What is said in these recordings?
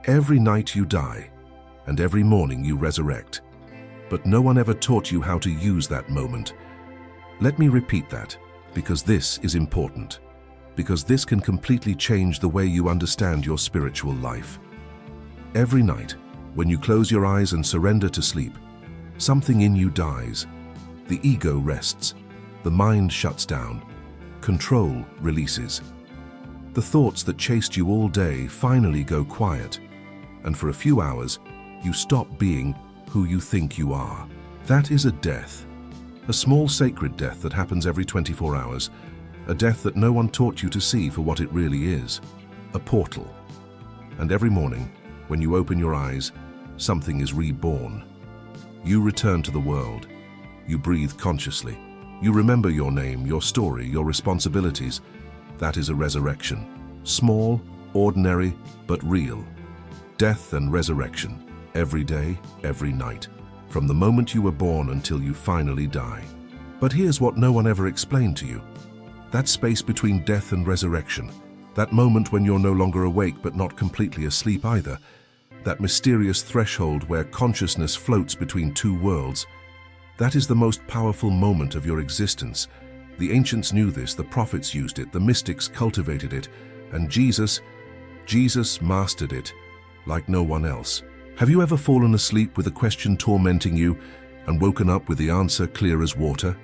Every night you die, and every morning you resurrect. But no one ever taught you how to use that moment. Let me repeat that, because this is important. Because this can completely change the way you understand your spiritual life. Every night, when you close your eyes and surrender to sleep, something in you dies. The ego rests. The mind shuts down. Control releases. The thoughts that chased you all day finally go quiet. And for a few hours, you stop being who you think you are. That is a death. A small sacred death that happens every 24 hours. A death that no one taught you to see for what it really is. A portal. And every morning, when you open your eyes, something is reborn. You return to the world. You breathe consciously. You remember your name, your story, your responsibilities. That is a resurrection. Small, ordinary, but real. Death and resurrection. Every day, every night. From the moment you were born until you finally die. But here's what no one ever explained to you. That space between death and resurrection. That moment when you're no longer awake but not completely asleep either. That mysterious threshold where consciousness floats between two worlds. That is the most powerful moment of your existence. The ancients knew this, the prophets used it, the mystics cultivated it, and Jesus mastered it like no one else. Have you ever fallen asleep with a question tormenting you and woken up with the answer clear as water?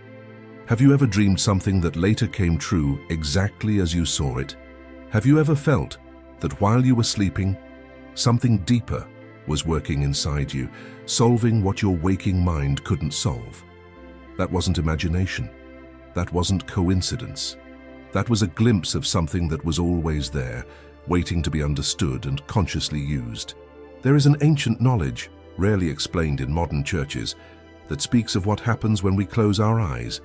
Have you ever dreamed something that later came true exactly as you saw it? Have you ever felt that while you were sleeping, something deeper was working inside you, solving what your waking mind couldn't solve? That wasn't imagination. That wasn't coincidence. That was a glimpse of something that was always there, waiting to be understood and consciously used. There is an ancient knowledge, rarely explained in modern churches, that speaks of what happens when we close our eyes,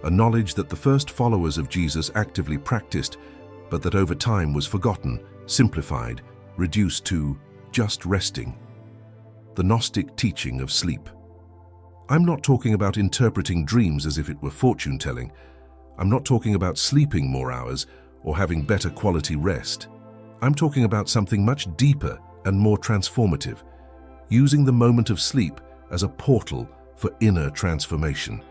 a knowledge that the first followers of Jesus actively practiced, but that over time was forgotten, simplified, reduced to just resting. The Gnostic teaching of sleep. I'm not talking about interpreting dreams as if it were fortune-telling. I'm not talking about sleeping more hours or having better quality rest. I'm talking about something much deeper and more transformative, using the moment of sleep as a portal for inner transformation,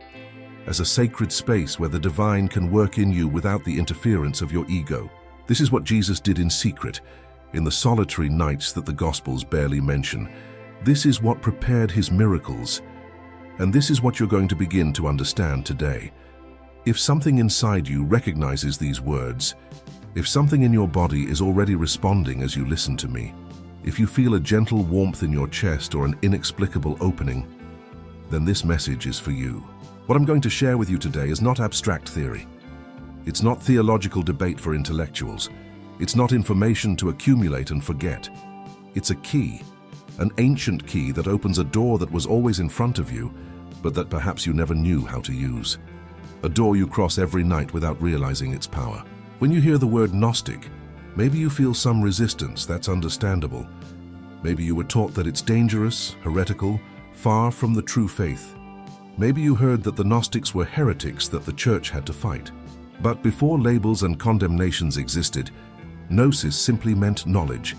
as a sacred space where the divine can work in you without the interference of your ego. This is what Jesus did in secret, in the solitary nights that the Gospels barely mention. This is what prepared his miracles, and this is what you're going to begin to understand today. If something inside you recognizes these words, if something in your body is already responding as you listen to me, if you feel a gentle warmth in your chest or an inexplicable opening, then this message is for you. What I'm going to share with you today is not abstract theory. It's not theological debate for intellectuals. It's not information to accumulate and forget. It's a key, an ancient key that opens a door that was always in front of you, but that perhaps you never knew how to use. A door you cross every night without realizing its power. When you hear the word Gnostic, maybe you feel some resistance. That's understandable. Maybe you were taught that it's dangerous, heretical, far from the true faith. Maybe you heard that the Gnostics were heretics that the church had to fight. But before labels and condemnations existed, Gnosis simply meant knowledge,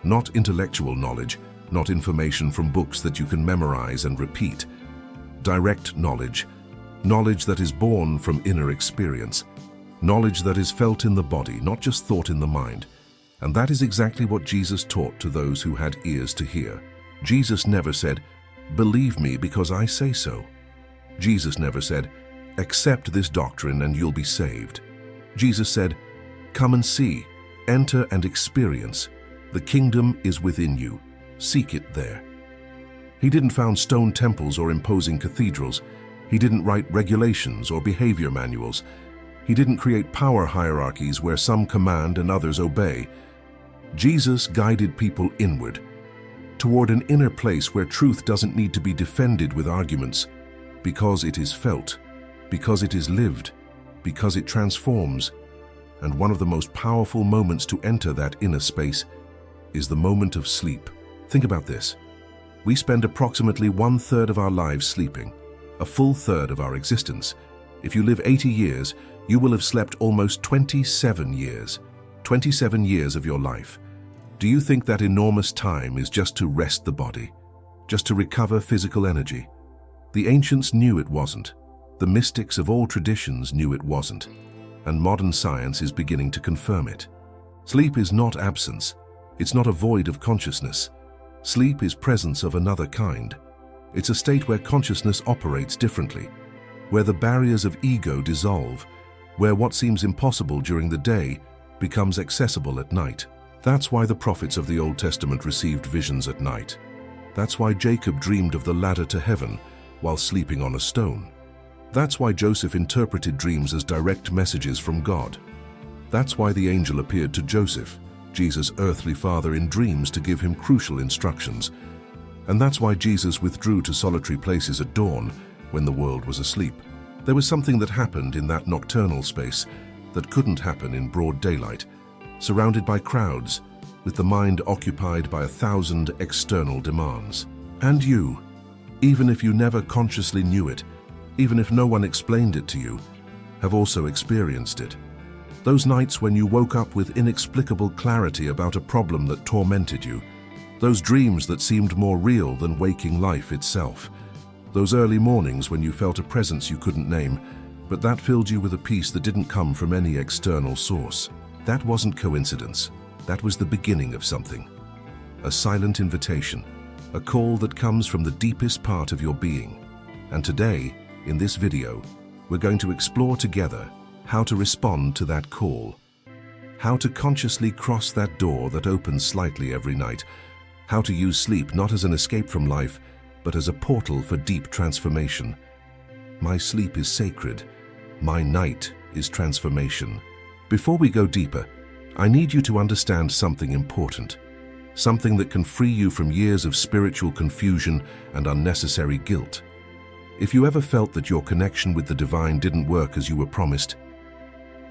not intellectual knowledge, not information from books that you can memorize and repeat. Direct knowledge, knowledge that is born from inner experience, knowledge that is felt in the body, not just thought in the mind. And that is exactly what Jesus taught to those who had ears to hear. Jesus never said, "Believe me because I say so." Jesus never said, "Accept this doctrine and you'll be saved." Jesus said, "Come and see, enter and experience. The kingdom is within you. Seek it there." He didn't found stone temples or imposing cathedrals. He didn't write regulations or behavior manuals. He didn't create power hierarchies where some command and others obey. Jesus guided people inward, toward an inner place where truth doesn't need to be defended with arguments, because it is felt, because it is lived, because it transforms. And one of the most powerful moments to enter that inner space is the moment of sleep. Think about this. We spend approximately 1/3 of our lives sleeping, a full third of our existence. If you live 80 years, you will have slept almost 27 years. 27 years of your life. Do you think that enormous time is just to rest the body, just to recover physical energy? The ancients knew it wasn't. The mystics of all traditions knew it wasn't. And modern science is beginning to confirm it. Sleep is not absence. It's not a void of consciousness. Sleep is presence of another kind. It's a state where consciousness operates differently, where the barriers of ego dissolve, where what seems impossible during the day becomes accessible at night. That's why the prophets of the Old Testament received visions at night. That's why Jacob dreamed of the ladder to heaven while sleeping on a stone. That's why Joseph interpreted dreams as direct messages from God. That's why the angel appeared to Joseph, Jesus' earthly father, in dreams to give him crucial instructions. And that's why Jesus withdrew to solitary places at dawn when the world was asleep. There was something that happened in that nocturnal space that couldn't happen in broad daylight, surrounded by crowds, with the mind occupied by 1,000 external demands. And you, even if you never consciously knew it, even if no one explained it to you, have also experienced it. Those nights when you woke up with inexplicable clarity about a problem that tormented you, those dreams that seemed more real than waking life itself, those early mornings when you felt a presence you couldn't name, but that filled you with a peace that didn't come from any external source. That wasn't coincidence. That was the beginning of something. A silent invitation, a call that comes from the deepest part of your being. And today, in this video, we're going to explore together how to respond to that call, how to consciously cross that door that opens slightly every night, how to use sleep not as an escape from life, but as a portal for deep transformation. My sleep is sacred. My night is transformation. Before we go deeper, I need you to understand something important, something that can free you from years of spiritual confusion and unnecessary guilt. If you ever felt that your connection with the divine didn't work as you were promised,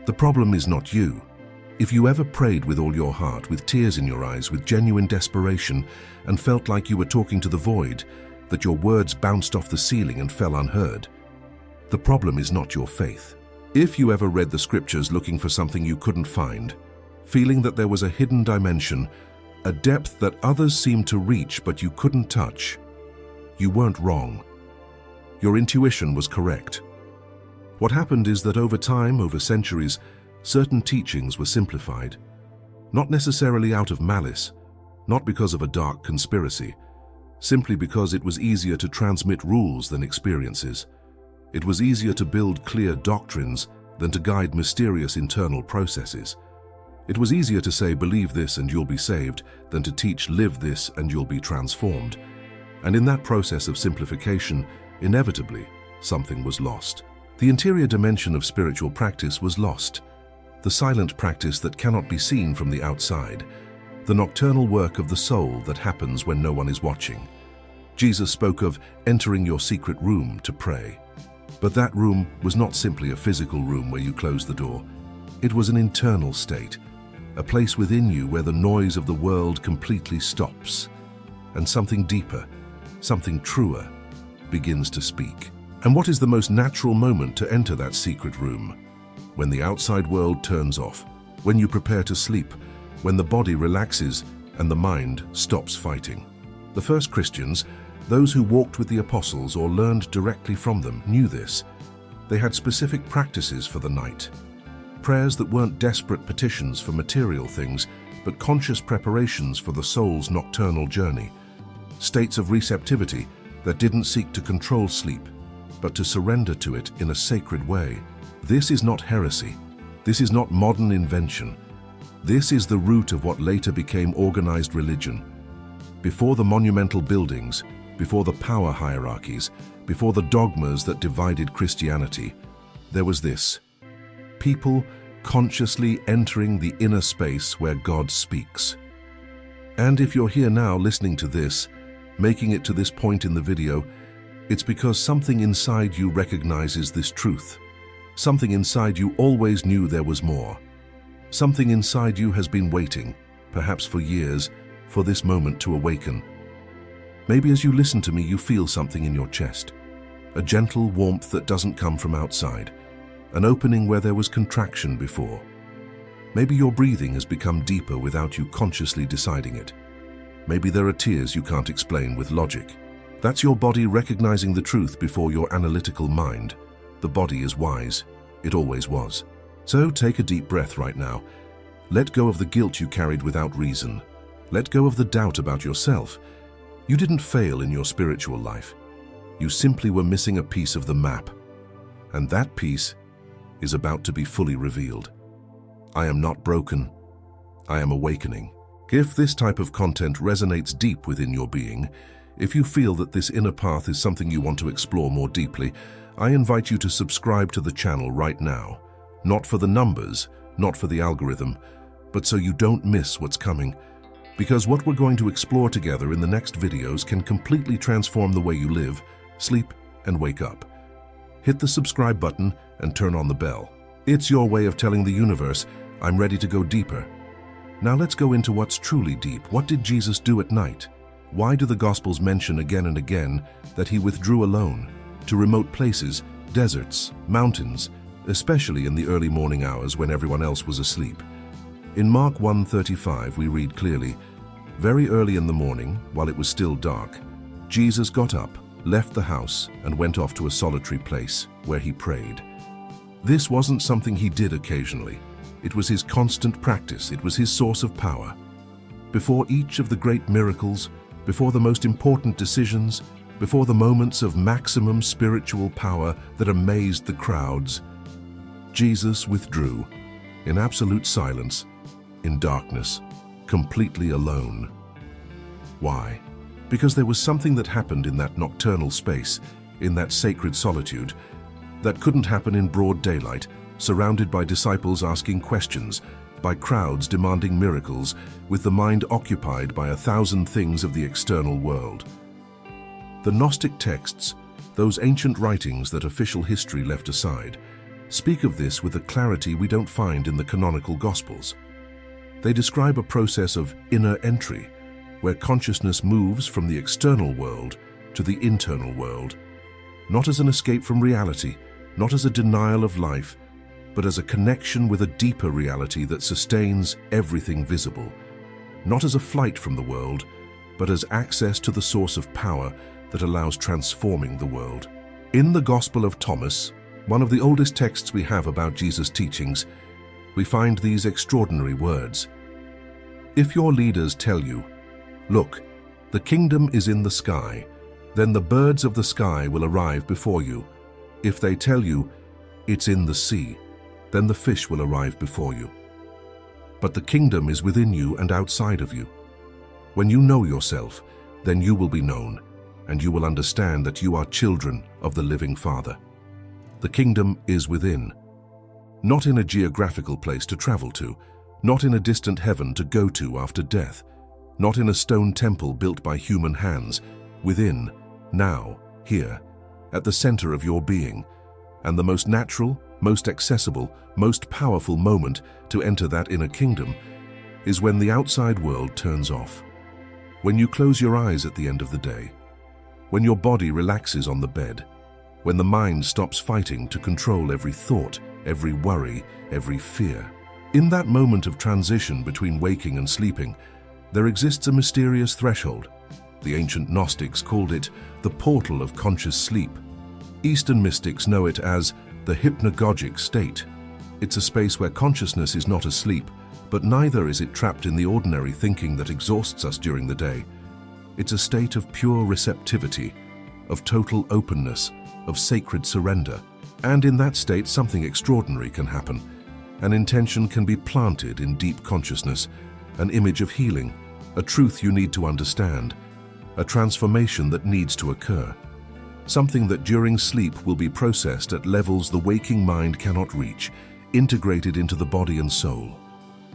the problem is not you. If you ever prayed with all your heart, with tears in your eyes, with genuine desperation, and felt like you were talking to the void, that your words bounced off the ceiling and fell unheard, the problem is not your faith. If you ever read the scriptures looking for something you couldn't find, feeling that there was a hidden dimension, a depth that others seemed to reach but you couldn't touch, you weren't wrong. Your intuition was correct. What happened is that over time, over centuries, certain teachings were simplified, not necessarily out of malice, not because of a dark conspiracy, simply because it was easier to transmit rules than experiences. It was easier to build clear doctrines than to guide mysterious internal processes. It was easier to say, believe this and you'll be saved, than to teach, live this and you'll be transformed. And in that process of simplification, inevitably, something was lost. The interior dimension of spiritual practice was lost. The silent practice that cannot be seen from the outside. The nocturnal work of the soul that happens when no one is watching. Jesus spoke of entering your secret room to pray. But that room was not simply a physical room where you close the door. It was an internal state, a place within you where the noise of the world completely stops, and something deeper, something truer, begins to speak. And what is the most natural moment to enter that secret room? When the outside world turns off, when you prepare to sleep, when the body relaxes and the mind stops fighting. The first Christians, those who walked with the apostles or learned directly from them, knew this. They had specific practices for the night. Prayers that weren't desperate petitions for material things, but conscious preparations for the soul's nocturnal journey. States of receptivity that didn't seek to control sleep, but to surrender to it in a sacred way. This is not heresy. This is not modern invention. This is the root of what later became organized religion. Before the monumental buildings, before the power hierarchies, before the dogmas that divided Christianity, there was this: people consciously entering the inner space where God speaks. And if you're here now listening to this, making it to this point in the video, it's because something inside you recognizes this truth. Something inside you always knew there was more. Something inside you has been waiting, perhaps for years, for this moment to awaken. Maybe as you listen to me, you feel something in your chest. A gentle warmth that doesn't come from outside. An opening where there was contraction before. Maybe your breathing has become deeper without you consciously deciding it. Maybe there are tears you can't explain with logic. That's your body recognizing the truth before your analytical mind. The body is wise. It always was. So take a deep breath right now. Let go of the guilt you carried without reason. Let go of the doubt about yourself. You didn't fail in your spiritual life. You simply were missing a piece of the map. And that piece is about to be fully revealed. I am not broken. I am awakening. If this type of content resonates deep within your being, if you feel that this inner path is something you want to explore more deeply, I invite you to subscribe to the channel right now. Not for the numbers, not for the algorithm, but so you don't miss what's coming. Because what we're going to explore together in the next videos can completely transform the way you live, sleep, and wake up. Hit the subscribe button and turn on the bell. It's your way of telling the universe, I'm ready to go deeper. Now let's go into what's truly deep. What did Jesus do at night? Why do the Gospels mention again and again that he withdrew alone to remote places, deserts, mountains, especially in the early morning hours when everyone else was asleep? In Mark 1:35 we read clearly, very early in the morning, while it was still dark, Jesus got up, left the house, and went off to a solitary place where he prayed. This wasn't something he did occasionally. It was his constant practice. It was his source of power. Before each of the great miracles, before the most important decisions, before the moments of maximum spiritual power that amazed the crowds, Jesus withdrew in absolute silence, in darkness, completely alone. Why? Because there was something that happened in that nocturnal space, in that sacred solitude, that couldn't happen in broad daylight, surrounded by disciples asking questions, by crowds demanding miracles, with the mind occupied by 1,000 things of the external world. The Gnostic texts, those ancient writings that official history left aside, speak of this with a clarity we don't find in the canonical Gospels. They describe a process of inner entry, where consciousness moves from the external world to the internal world, not as an escape from reality, not as a denial of life, but as a connection with a deeper reality that sustains everything visible, not as a flight from the world, but as access to the source of power that allows transforming the world. In the Gospel of Thomas, one of the oldest texts we have about Jesus' teachings, we find these extraordinary words. If your leaders tell you, look, the kingdom is in the sky, then the birds of the sky will arrive before you. If they tell you, it's in the sea, then the fish will arrive before you. But the kingdom is within you and outside of you. When you know yourself, then you will be known, and you will understand that you are children of the living Father. The kingdom is within, not in a geographical place to travel to, not in a distant heaven to go to after death, not in a stone temple built by human hands, within, now, here, at the center of your being, and the most natural, most accessible, most powerful moment to enter that inner kingdom is when the outside world turns off. When you close your eyes at the end of the day, when your body relaxes on the bed, when the mind stops fighting to control every thought, every worry, every fear. In that moment of transition between waking and sleeping, there exists a mysterious threshold. The ancient Gnostics called it the portal of conscious sleep. Eastern mystics know it as the hypnagogic state. It's a space where consciousness is not asleep, but neither is it trapped in the ordinary thinking that exhausts us during the day. It's a state of pure receptivity, of total openness, of sacred surrender. And in that state, something extraordinary can happen. An intention can be planted in deep consciousness, an image of healing, a truth you need to understand, a transformation that needs to occur. Something that during sleep will be processed at levels the waking mind cannot reach, integrated into the body and soul,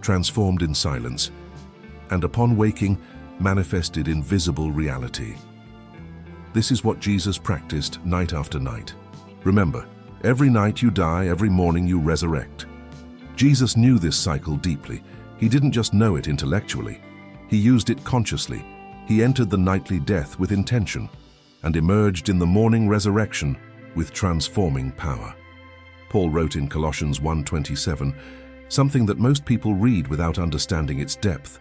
transformed in silence, and upon waking, manifested in visible reality. This is what Jesus practiced night after night. Remember, every night you die, every morning you resurrect. Jesus knew this cycle deeply. He didn't just know it intellectually. He used it consciously. He entered the nightly death with intention and emerged in the morning resurrection with transforming power. Paul wrote in Colossians 1:27, something that most people read without understanding its depth.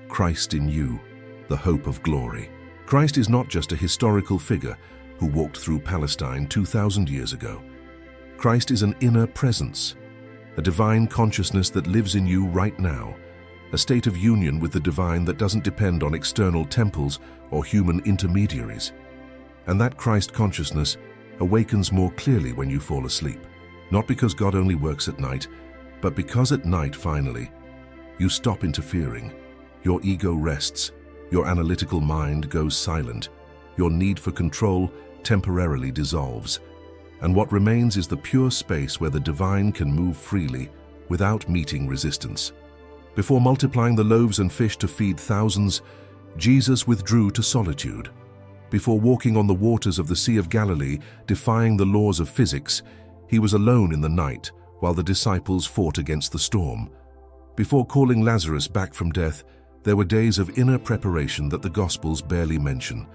Christ in you, the hope of glory. Christ is not just a historical figure who walked through Palestine 2,000 years ago. Christ is an inner presence, a divine consciousness that lives in you right now, a state of union with the divine that doesn't depend on external temples or human intermediaries. And that Christ consciousness awakens more clearly when you fall asleep, not because God only works at night, but because at night, finally, you stop interfering. Your ego rests, your analytical mind goes silent, your need for control temporarily dissolves, and what remains is the pure space where the divine can move freely without meeting resistance. Before multiplying the loaves and fish to feed thousands, Jesus withdrew to solitude. Before walking on the waters of the Sea of Galilee, defying the laws of physics, he was alone in the night while the disciples fought against the storm. Before calling Lazarus back from death, there were days of inner preparation that the Gospels barely mention,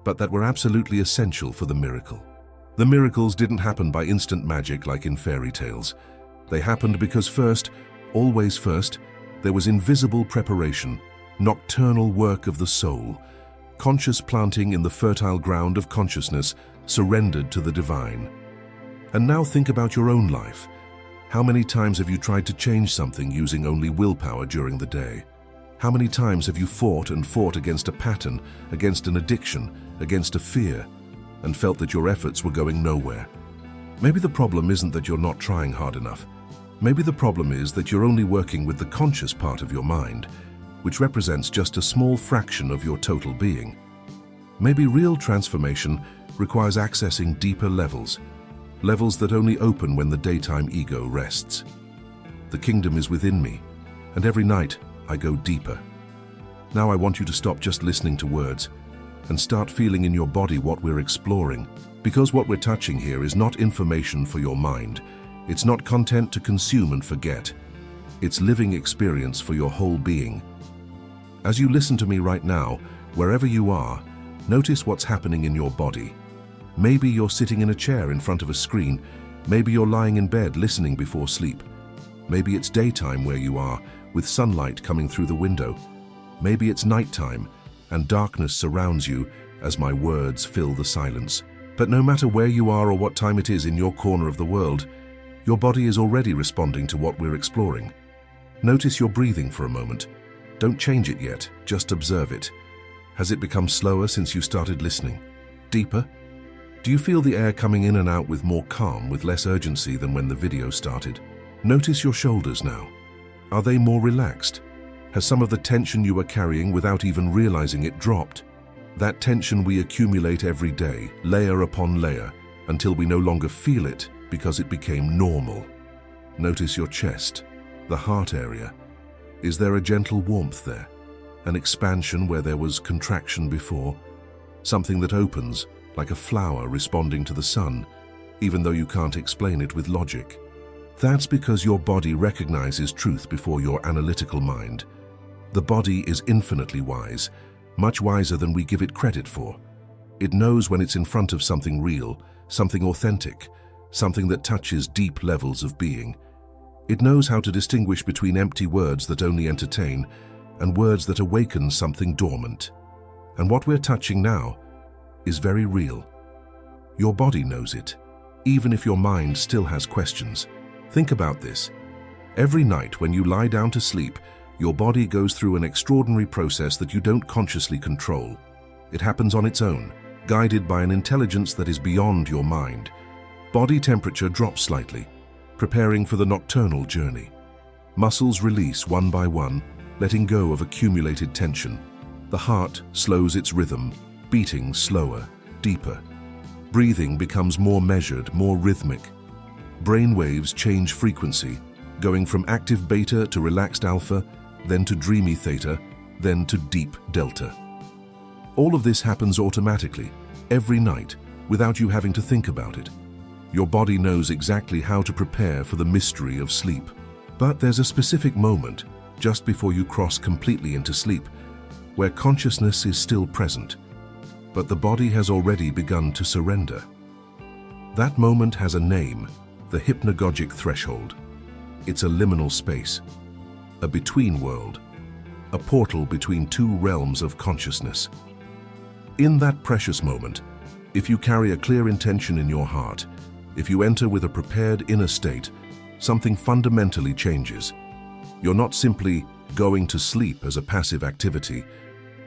but that were absolutely essential for the miracle. The miracles didn't happen by instant magic like in fairy tales. They happened because first, always first, there was invisible preparation, nocturnal work of the soul, conscious planting in the fertile ground of consciousness surrendered to the divine. And now think about your own life. How many times have you tried to change something using only willpower during the day? How many times have you fought and fought against a pattern, against an addiction, against a fear, and felt that your efforts were going nowhere? Maybe the problem isn't that you're not trying hard enough. Maybe the problem is that you're only working with the conscious part of your mind, which represents just a small fraction of your total being. Maybe real transformation requires accessing deeper levels that only open when the daytime ego rests. The kingdom is within me, and every night I go deeper. Now I want you to stop just listening to words and start feeling in your body what we're exploring, because what we're touching here is not information for your mind. It's not content to consume and forget. It's living experience for your whole being. As you listen to me right now, wherever you are, notice what's happening in your body. Maybe you're sitting in a chair in front of a screen. Maybe you're lying in bed listening before sleep. Maybe it's daytime where you are, with sunlight coming through the window. Maybe it's nighttime, and darkness surrounds you as my words fill the silence. But no matter where you are or what time it is in your corner of the world, your body is already responding to what we're exploring. Notice your breathing for a moment. Don't change it yet, just observe it. Has it become slower since you started listening? Deeper? Do you feel the air coming in and out with more calm, with less urgency than when the video started? Notice your shoulders now. Are they more relaxed? Has some of the tension you were carrying without even realizing it dropped? That tension we accumulate every day, layer upon layer, until we no longer feel it because it became normal. Notice your chest, the heart area. Is there a gentle warmth there? An expansion where there was contraction before? Something that opens, like a flower responding to the sun, even though you can't explain it with logic. That's because your body recognizes truth before your analytical mind. The body is infinitely wise, much wiser than we give it credit for. It knows when it's in front of something real, something authentic, something that touches deep levels of being. It knows how to distinguish between empty words that only entertain and words that awaken something dormant. And what we're touching now is very real. Your body knows it, even if your mind still has questions. Think about this. Every night when you lie down to sleep, your body goes through an extraordinary process that you don't consciously control. It happens on its own, guided by an intelligence that is beyond your mind. Body temperature drops slightly, preparing for the nocturnal journey. Muscles release one by one, letting go of accumulated tension. The heart slows its rhythm, beating slower, deeper. Breathing becomes more measured, more rhythmic. Brain waves change frequency, going from active beta to relaxed alpha, then to dreamy theta, then to deep delta. All of this happens automatically, every night, without you having to think about it. Your body knows exactly how to prepare for the mystery of sleep. But there's a specific moment, just before you cross completely into sleep, where consciousness is still present, but the body has already begun to surrender. That moment has a name, the hypnagogic threshold. It's a liminal space, a between world, a portal between two realms of consciousness. In that precious moment, if you carry a clear intention in your heart, if you enter with a prepared inner state, something fundamentally changes. You're not simply going to sleep as a passive activity.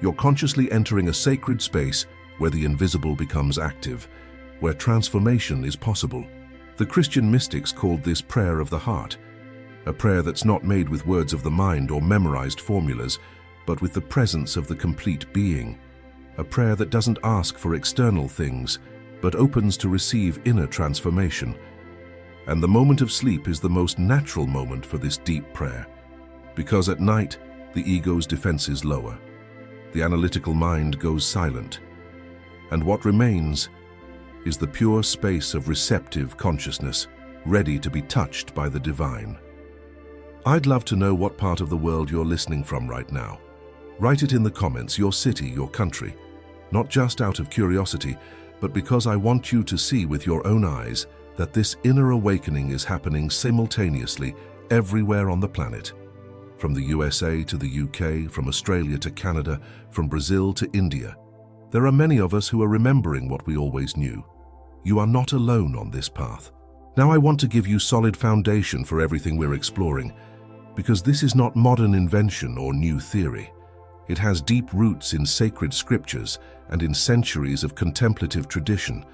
You're consciously entering a sacred space where the invisible becomes active, where transformation is possible. The Christian mystics called this prayer of the heart, a prayer that's not made with words of the mind or memorized formulas, but with the presence of the complete being, a prayer that doesn't ask for external things, but opens to receive inner transformation. And the moment of sleep is the most natural moment for this deep prayer, because at night, the ego's defenses lower. The analytical mind goes silent, and what remains is the pure space of receptive consciousness, ready to be touched by the divine. I'd love to know what part of the world you're listening from right now. Write it in the comments, your city, your country, not just out of curiosity, but because I want you to see with your own eyes that this inner awakening is happening simultaneously everywhere on the planet. From the USA to the UK, from Australia to Canada, from Brazil to India. There are many of us who are remembering what we always knew. You are not alone on this path. Now I want to give you solid foundation for everything we're exploring, because this is not modern invention or new theory. It has deep roots in sacred scriptures and in centuries of contemplative tradition.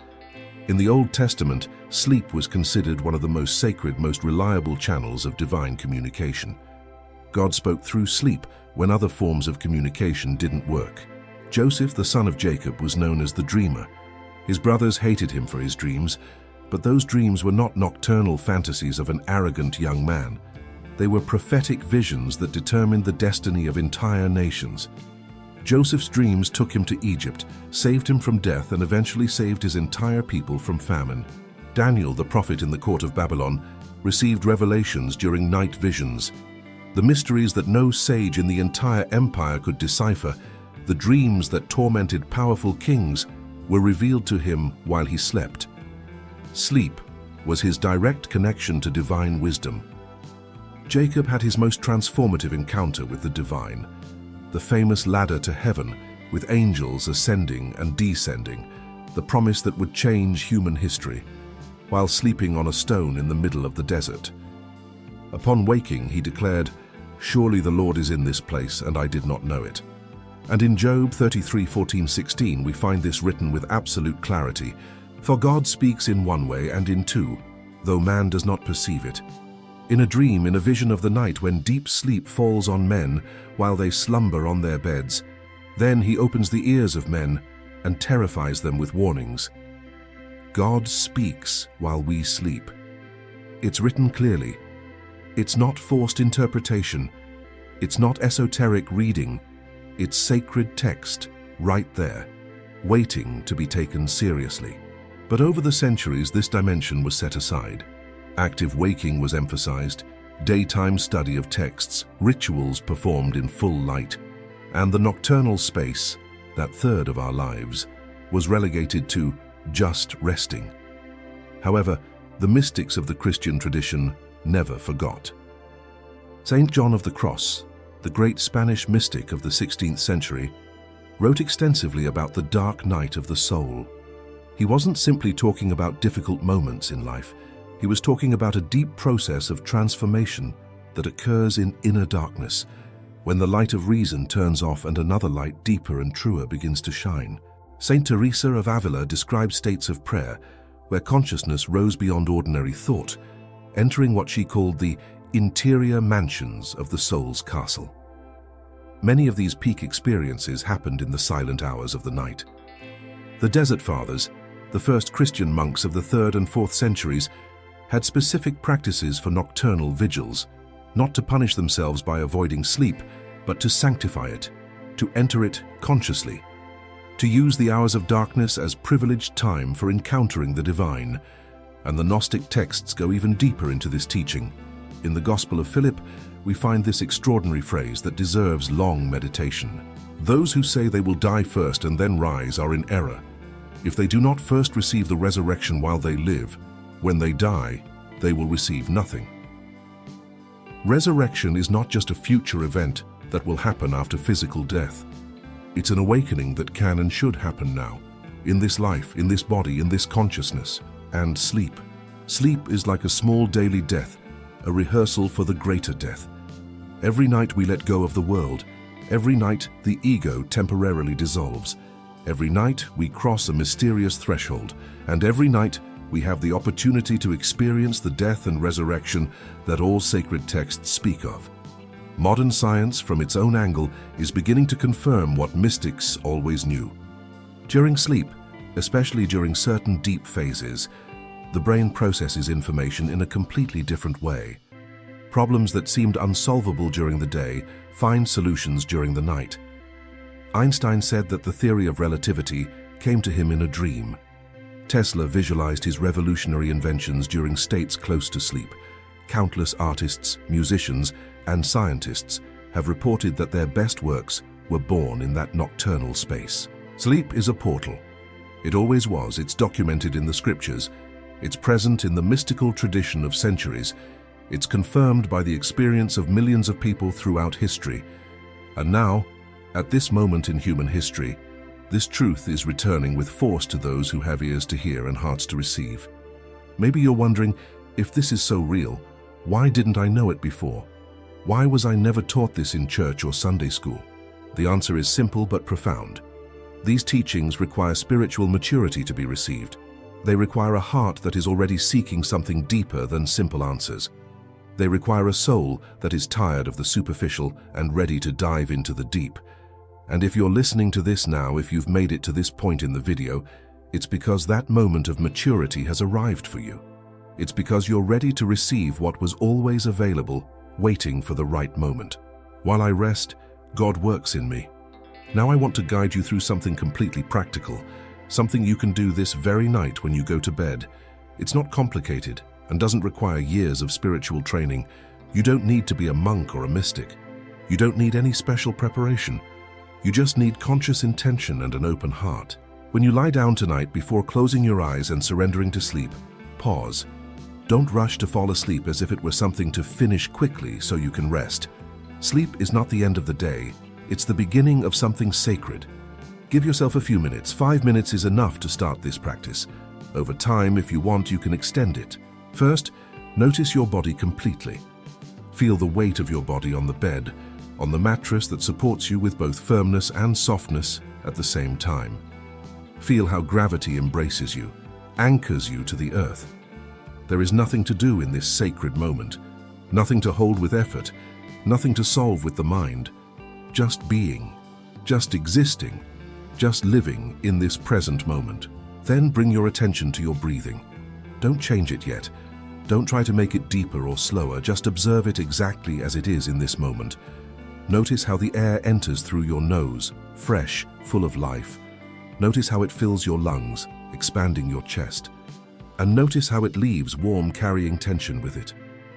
In the Old Testament, sleep was considered one of the most sacred, most reliable channels of divine communication. God spoke through sleep when other forms of communication didn't work. Joseph, the son of Jacob, was known as the dreamer. His brothers hated him for his dreams, but those dreams were not nocturnal fantasies of an arrogant young man. They were prophetic visions that determined the destiny of entire nations. Joseph's dreams took him to Egypt, saved him from death, and eventually saved his entire people from famine. Daniel, the prophet in the court of Babylon, received revelations during night visions. The mysteries that no sage in the entire empire could decipher, the dreams that tormented powerful kings, were revealed to him while he slept. Sleep was his direct connection to divine wisdom. Jacob had his most transformative encounter with the divine, the famous ladder to heaven with angels ascending and descending, the promise that would change human history, while sleeping on a stone in the middle of the desert. Upon waking, he declared, "Surely the Lord is in this place, and I did not know it." And in Job 33:14-16, we find this written with absolute clarity. For God speaks in one way and in two, though man does not perceive it. In a dream, in a vision of the night, when deep sleep falls on men while they slumber on their beds, then he opens the ears of men and terrifies them with warnings. God speaks while we sleep. It's written clearly. It's not forced interpretation. It's not esoteric reading. It's sacred text, right there, waiting to be taken seriously. But over the centuries, this dimension was set aside. Active waking was emphasized, daytime study of texts, rituals performed in full light, and the nocturnal space, that third of our lives, was relegated to just resting. However, the mystics of the Christian tradition never forgot. Saint John of the Cross, the great Spanish mystic of the 16th century, wrote extensively about the dark night of the soul. He wasn't simply talking about difficult moments in life. He was talking about a deep process of transformation that occurs in inner darkness, when the light of reason turns off and another light deeper and truer begins to shine. Saint Teresa of Avila described states of prayer where consciousness rose beyond ordinary thought, entering what she called the interior mansions of the soul's castle. Many of these peak experiences happened in the silent hours of the night. The Desert Fathers, the first Christian monks of the 3rd and 4th centuries, had specific practices for nocturnal vigils, not to punish themselves by avoiding sleep, but to sanctify it, to enter it consciously, to use the hours of darkness as privileged time for encountering the divine. And the Gnostic texts go even deeper into this teaching. In the Gospel of Philip, we find this extraordinary phrase that deserves long meditation. Those who say they will die first and then rise are in error. If they do not first receive the resurrection while they live, when they die, they will receive nothing. Resurrection is not just a future event that will happen after physical death. It's an awakening that can and should happen now, in this life, in this body, in this consciousness. And sleep. Sleep is like a small daily death, a rehearsal for the greater death. Every night we let go of the world. Every night the ego temporarily dissolves. Every night we cross a mysterious threshold. And every night we have the opportunity to experience the death and resurrection that all sacred texts speak of. Modern science, from its own angle, is beginning to confirm what mystics always knew. During sleep, especially during certain deep phases, the brain processes information in a completely different way. Problems that seemed unsolvable during the day find solutions during the night. Einstein said that the theory of relativity came to him in a dream. Tesla visualized his revolutionary inventions during states close to sleep. Countless artists, musicians, and scientists have reported that their best works were born in that nocturnal space. Sleep is a portal. It always was. It's documented in the scriptures. It's present in the mystical tradition of centuries. It's confirmed by the experience of millions of people throughout history. And now, at this moment in human history, this truth is returning with force to those who have ears to hear and hearts to receive. Maybe you're wondering, if this is so real, why didn't I know it before? Why was I never taught this in church or Sunday school? The answer is simple but profound. These teachings require spiritual maturity to be received. They require a heart that is already seeking something deeper than simple answers. They require a soul that is tired of the superficial and ready to dive into the deep. And if you're listening to this now, if you've made it to this point in the video, it's because that moment of maturity has arrived for you. It's because you're ready to receive what was always available, waiting for the right moment. While I rest, God works in me. Now I want to guide you through something completely practical, something you can do this very night when you go to bed. It's not complicated and doesn't require years of spiritual training. You don't need to be a monk or a mystic. You don't need any special preparation. You just need conscious intention and an open heart. When you lie down tonight, before closing your eyes and surrendering to sleep, pause. Don't rush to fall asleep as if it were something to finish quickly so you can rest. Sleep is not the end of the day. It's the beginning of something sacred. Give yourself a few minutes. 5 minutes is enough to start this practice. Over time, if you want, you can extend it. First, notice your body completely. Feel the weight of your body on the bed, on the mattress that supports you with both firmness and softness at the same time. Feel how gravity embraces you, anchors you to the earth. There is nothing to do in this sacred moment, nothing to hold with effort, nothing to solve with the mind. Just being, just existing, just living in this present moment. Then bring your attention to your breathing. Don't change it yet. Don't try to make it deeper or slower. Just observe it exactly as it is in this moment. Notice how the air enters through your nose, fresh, full of life. Notice how it fills your lungs, expanding your chest. And notice how it leaves, warm, carrying tension with it.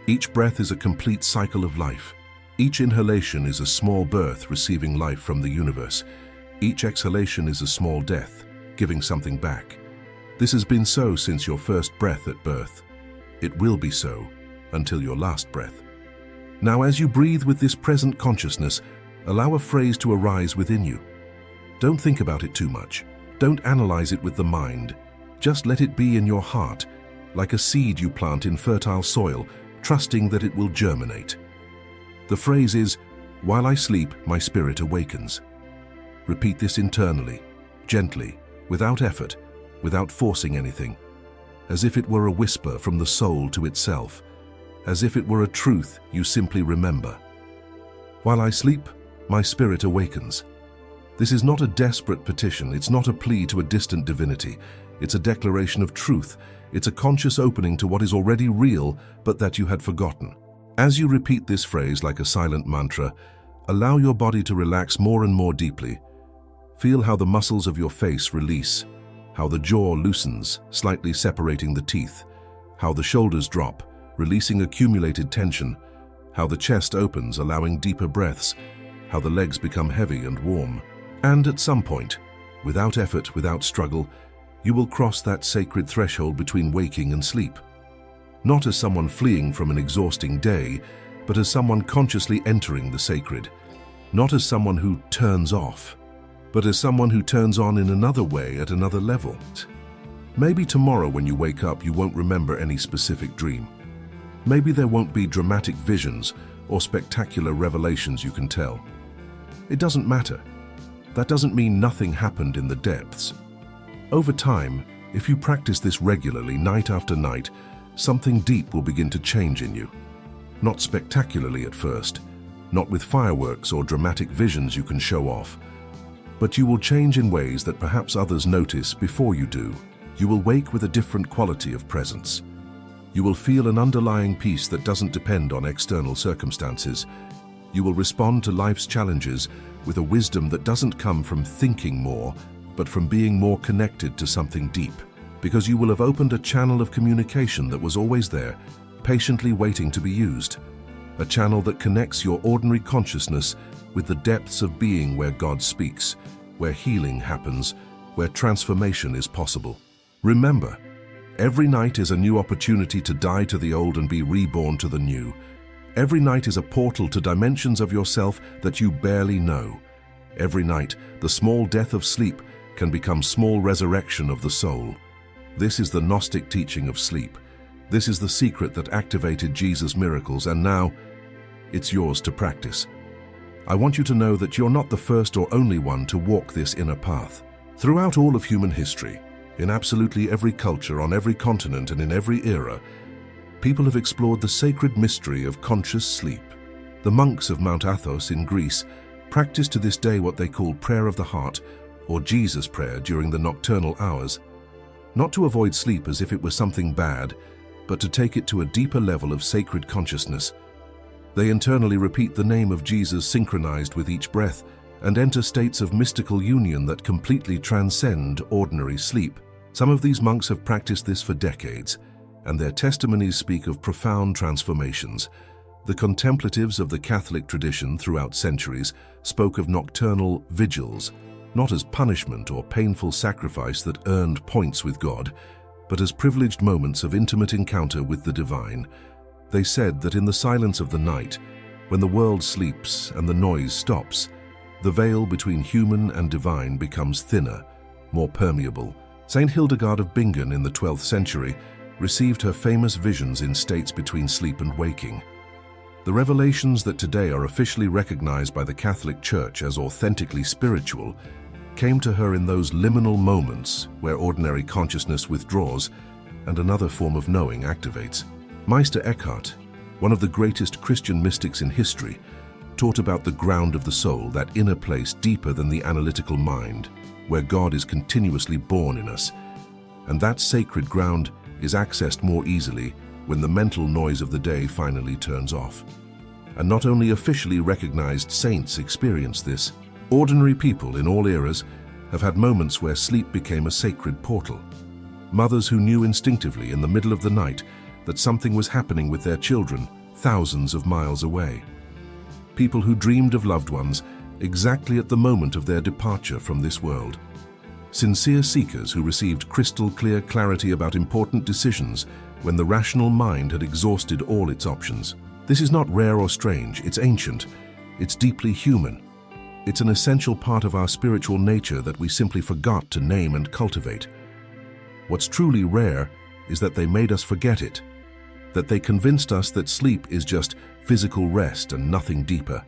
Each breath is a complete cycle of life. Each inhalation is a small birth receiving life from the universe. Each exhalation is a small death, giving something back. This has been so since your first breath at birth. It will be so until your last breath. Now, as you breathe with this present consciousness, allow a phrase to arise within you. Don't think about it too much. Don't analyze it with the mind. Just let it be in your heart, like a seed you plant in fertile soil, trusting that it will germinate. The phrase is, "While I sleep, my spirit awakens." Repeat this internally, gently, without effort, without forcing anything, as if it were a whisper from the soul to itself, as if it were a truth you simply remember. "While I sleep, my spirit awakens." This is not a desperate petition. It's not a plea to a distant divinity. It's a declaration of truth. It's a conscious opening to what is already real, but that you had forgotten. As you repeat this phrase like a silent mantra, allow your body to relax more and more deeply. Feel how the muscles of your face release, how the jaw loosens, slightly separating the teeth, how the shoulders drop, releasing accumulated tension, how the chest opens, allowing deeper breaths, how the legs become heavy and warm. And at some point, without effort, without struggle, you will cross that sacred threshold between waking and sleep. Not as someone fleeing from an exhausting day, but as someone consciously entering the sacred, not as someone who turns off, but as someone who turns on in another way at another level. Maybe tomorrow when you wake up you won't remember any specific dream. Maybe there won't be dramatic visions or spectacular revelations you can tell. It doesn't matter. That doesn't mean nothing happened in the depths. Over time, if you practice this regularly, night after night, something deep will begin to change in you. Not spectacularly at first, not with fireworks or dramatic visions you can show off, but you will change in ways that perhaps others notice before you do. You will wake with a different quality of presence. You will feel an underlying peace that doesn't depend on external circumstances. You will respond to life's challenges with a wisdom that doesn't come from thinking more, but from being more connected to something deep. Because you will have opened a channel of communication that was always there, patiently waiting to be used. A channel that connects your ordinary consciousness with the depths of being where God speaks, where healing happens, where transformation is possible. Remember, every night is a new opportunity to die to the old and be reborn to the new. Every night is a portal to dimensions of yourself that you barely know. Every night, the small death of sleep can become small resurrection of the soul. This is the Gnostic teaching of sleep. This is the secret that activated Jesus' miracles, and now it's yours to practice. I want you to know that you're not the first or only one to walk this inner path. Throughout all of human history, in absolutely every culture, on every continent, and in every era, people have explored the sacred mystery of conscious sleep. The monks of Mount Athos in Greece practice to this day what they call prayer of the heart, or Jesus prayer during the nocturnal hours, not to avoid sleep as if it was something bad, but to take it to a deeper level of sacred consciousness. They internally repeat the name of Jesus synchronized with each breath and enter states of mystical union that completely transcend ordinary sleep. Some of these monks have practiced this for decades, and their testimonies speak of profound transformations. The contemplatives of the Catholic tradition throughout centuries spoke of nocturnal vigils, not as punishment or painful sacrifice that earned points with God, but as privileged moments of intimate encounter with the divine. They said that in the silence of the night, when the world sleeps and the noise stops, the veil between human and divine becomes thinner, more permeable. Saint Hildegard of Bingen in the 12th century received her famous visions in states between sleep and waking. The revelations that today are officially recognized by the Catholic Church as authentically spiritual came to her in those liminal moments where ordinary consciousness withdraws and another form of knowing activates. Meister Eckhart, one of the greatest Christian mystics in history, taught about the ground of the soul, that inner place deeper than the analytical mind, where God is continuously born in us. And that sacred ground is accessed more easily when the mental noise of the day finally turns off. And not only officially recognized saints experience this, ordinary people in all eras have had moments where sleep became a sacred portal. Mothers who knew instinctively in the middle of the night that something was happening with their children thousands of miles away. People who dreamed of loved ones exactly at the moment of their departure from this world. Sincere seekers who received crystal clear clarity about important decisions when the rational mind had exhausted all its options. This is not rare or strange, it's ancient, it's deeply human. It's an essential part of our spiritual nature that we simply forgot to name and cultivate. What's truly rare is that they made us forget it, that they convinced us that sleep is just physical rest and nothing deeper,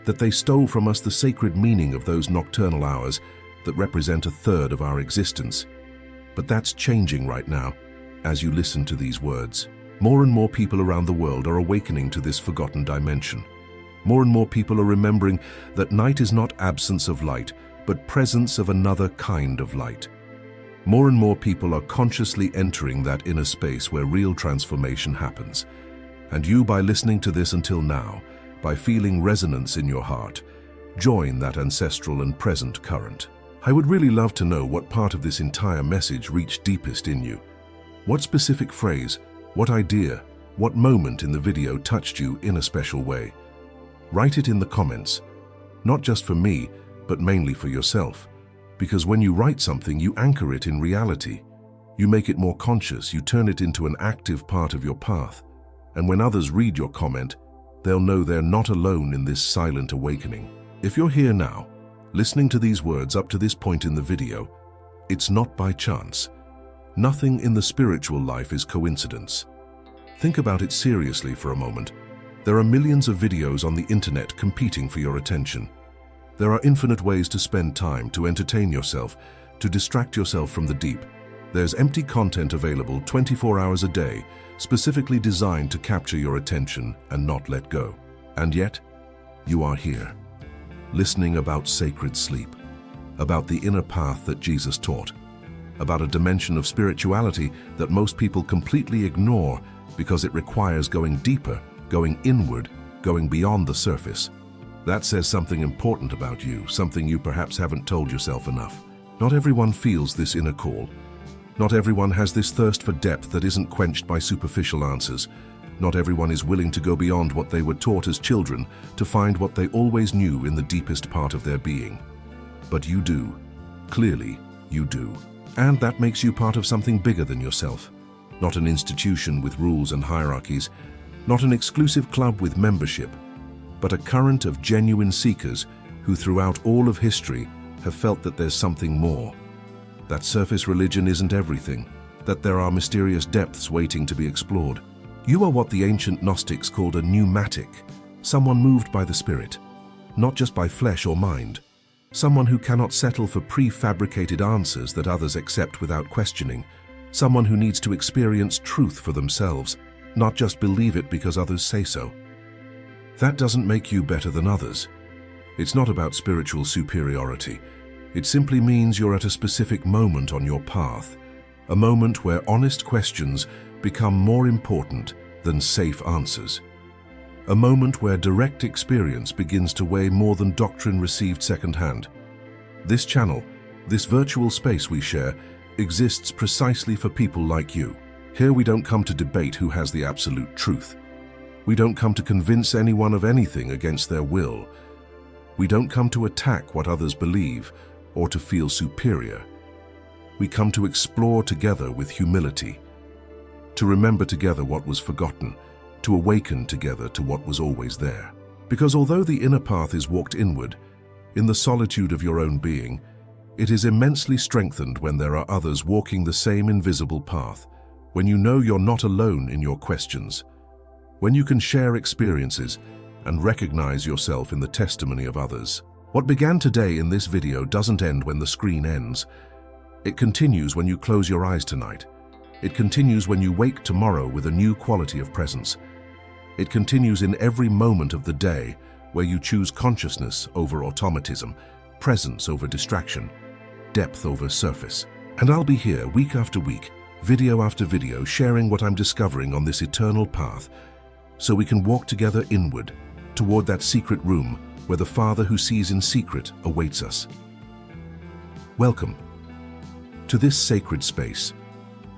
that they stole from us the sacred meaning of those nocturnal hours that represent a third of our existence. But that's changing right now, as you listen to these words. More and more people around the world are awakening to this forgotten dimension. More and more people are remembering that night is not absence of light, but presence of another kind of light. More and more people are consciously entering that inner space where real transformation happens. And you, by listening to this until now, by feeling resonance in your heart, join that ancestral and present current. I would really love to know what part of this entire message reached deepest in you. What specific phrase, what idea, what moment in the video touched you in a special way? Write it in the comments, not just for me, but mainly for yourself. Because when you write something, you anchor it in reality. You make it more conscious, you turn it into an active part of your path. And when others read your comment, they'll know they're not alone in this silent awakening. If you're here now, listening to these words up to this point in the video, it's not by chance. Nothing in the spiritual life is coincidence. Think about it seriously for a moment. There are millions of videos on the internet competing for your attention. There are infinite ways to spend time, to entertain yourself, to distract yourself from the deep. There's empty content available 24 hours a day, specifically designed to capture your attention and not let go. And yet, you are here, listening about sacred sleep, about the inner path that Jesus taught, about a dimension of spirituality that most people completely ignore because it requires going deeper, going inward, going beyond the surface. That says something important about you, something you perhaps haven't told yourself enough. Not everyone feels this inner call. Not everyone has this thirst for depth that isn't quenched by superficial answers. Not everyone is willing to go beyond what they were taught as children to find what they always knew in the deepest part of their being. But you do. Clearly, you do. And that makes you part of something bigger than yourself. Not an institution with rules and hierarchies, not an exclusive club with membership, but a current of genuine seekers who throughout all of history have felt that there's something more. That surface religion isn't everything, that there are mysterious depths waiting to be explored. You are what the ancient Gnostics called a pneumatic, someone moved by the spirit, not just by flesh or mind, someone who cannot settle for prefabricated answers that others accept without questioning, someone who needs to experience truth for themselves, not just believe it because others say so. That doesn't make you better than others. It's not about spiritual superiority. It simply means you're at a specific moment on your path, a moment where honest questions become more important than safe answers. A moment where direct experience begins to weigh more than doctrine received secondhand. This channel, this virtual space we share, exists precisely for people like you. Here we don't come to debate who has the absolute truth. We don't come to convince anyone of anything against their will. We don't come to attack what others believe or to feel superior. We come to explore together with humility, to remember together what was forgotten, to awaken together to what was always there. Because although the inner path is walked inward, in the solitude of your own being, it is immensely strengthened when there are others walking the same invisible path, when you know you're not alone in your questions, when you can share experiences and recognize yourself in the testimony of others. What began today in this video doesn't end when the screen ends. It continues when you close your eyes tonight. It continues when you wake tomorrow with a new quality of presence. It continues in every moment of the day where you choose consciousness over automatism, presence over distraction, depth over surface. And I'll be here week after week, video after video, sharing what I'm discovering on this eternal path, so we can walk together inward, toward that secret room where the Father who sees in secret awaits us. Welcome to this sacred space,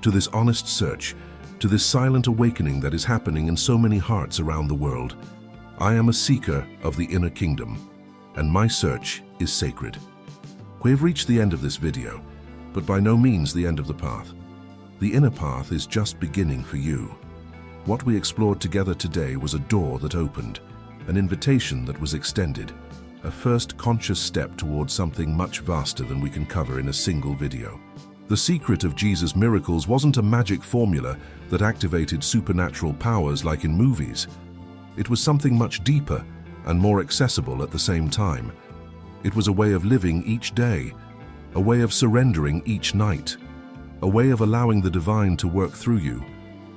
to this honest search, to this silent awakening that is happening in so many hearts around the world. I am a seeker of the inner kingdom, and my search is sacred. We've reached the end of this video, but by no means the end of the path. The inner path is just beginning for you. What we explored together today was a door that opened, an invitation that was extended, a first conscious step towards something much vaster than we can cover in a single video. The secret of Jesus' miracles wasn't a magic formula that activated supernatural powers like in movies. It was something much deeper and more accessible at the same time. It was a way of living each day, a way of surrendering each night, a way of allowing the divine to work through you,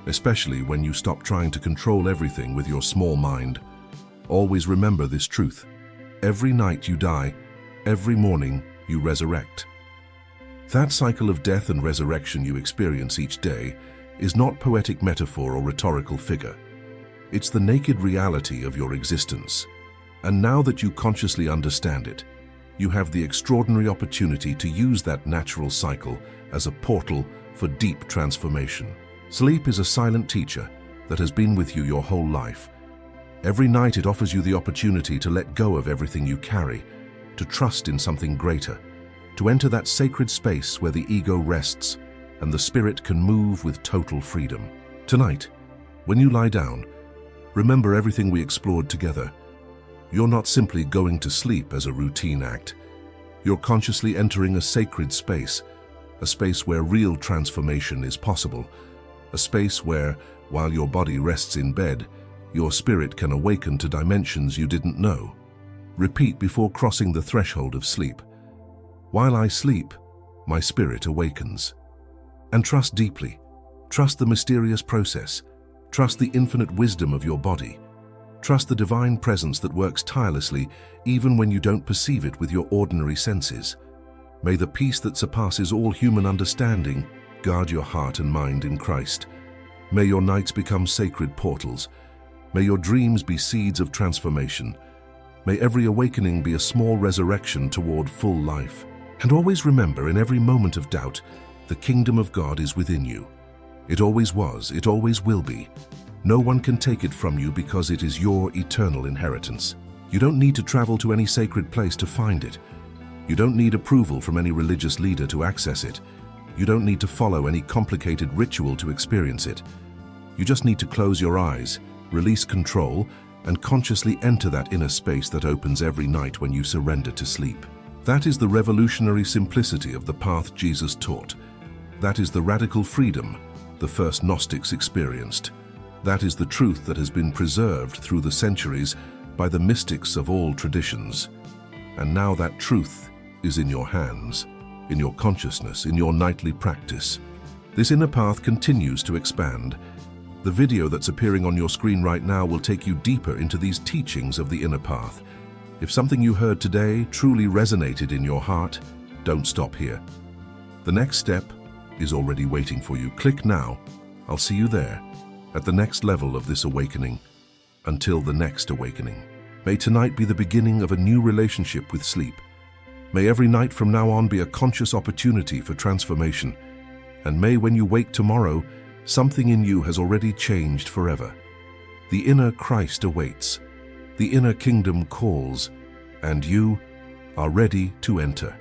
especially when you stop trying to control everything with your small mind. Always remember this truth. Every night you die, every morning you resurrect. That cycle of death and resurrection you experience each day is not poetic metaphor or rhetorical figure. It's the naked reality of your existence. And now that you consciously understand it, you have the extraordinary opportunity to use that natural cycle as a portal for deep transformation. Sleep is a silent teacher that has been with you your whole life. Every night it offers you the opportunity to let go of everything you carry, to trust in something greater, to enter that sacred space where the ego rests and the spirit can move with total freedom. Tonight, when you lie down, Remember everything we explored together. You're not simply going to sleep as a routine act. You're consciously entering a sacred space, a space where real transformation is possible, a space where, while your body rests in bed, your spirit can awaken to dimensions you didn't know. Repeat before crossing the threshold of sleep. While I sleep, my spirit awakens. And trust deeply. Trust the mysterious process. Trust the infinite wisdom of your body. Trust the divine presence that works tirelessly even when you don't perceive it with your ordinary senses. May the peace that surpasses all human understanding guard your heart and mind in Christ. May your nights become sacred portals. May your dreams be seeds of transformation. May every awakening be a small resurrection toward full life. And always remember, in every moment of doubt, the kingdom of God is within you. It always was, it always will be. No one can take it from you because it is your eternal inheritance. You don't need to travel to any sacred place to find it. You don't need approval from any religious leader to access it. You don't need to follow any complicated ritual to experience it. You just need to close your eyes, release control, and consciously enter that inner space that opens every night when you surrender to sleep. That is the revolutionary simplicity of the path Jesus taught. That is the radical freedom the first Gnostics experienced. That is the truth that has been preserved through the centuries by the mystics of all traditions. And now that truth is in your hands, in your consciousness, in your nightly practice. This inner path continues to expand. The video that's appearing on your screen right now will take you deeper into these teachings of the inner path. If something you heard today truly resonated in your heart, don't stop here. The next step is already waiting for you. Click now. I'll see you there, at the next level of this awakening. Until the next awakening. May tonight be the beginning of a new relationship with sleep. May every night from now on be a conscious opportunity for transformation. And may when you wake tomorrow, something in you has already changed forever. The inner Christ awaits. The inner kingdom calls, and you are ready to enter.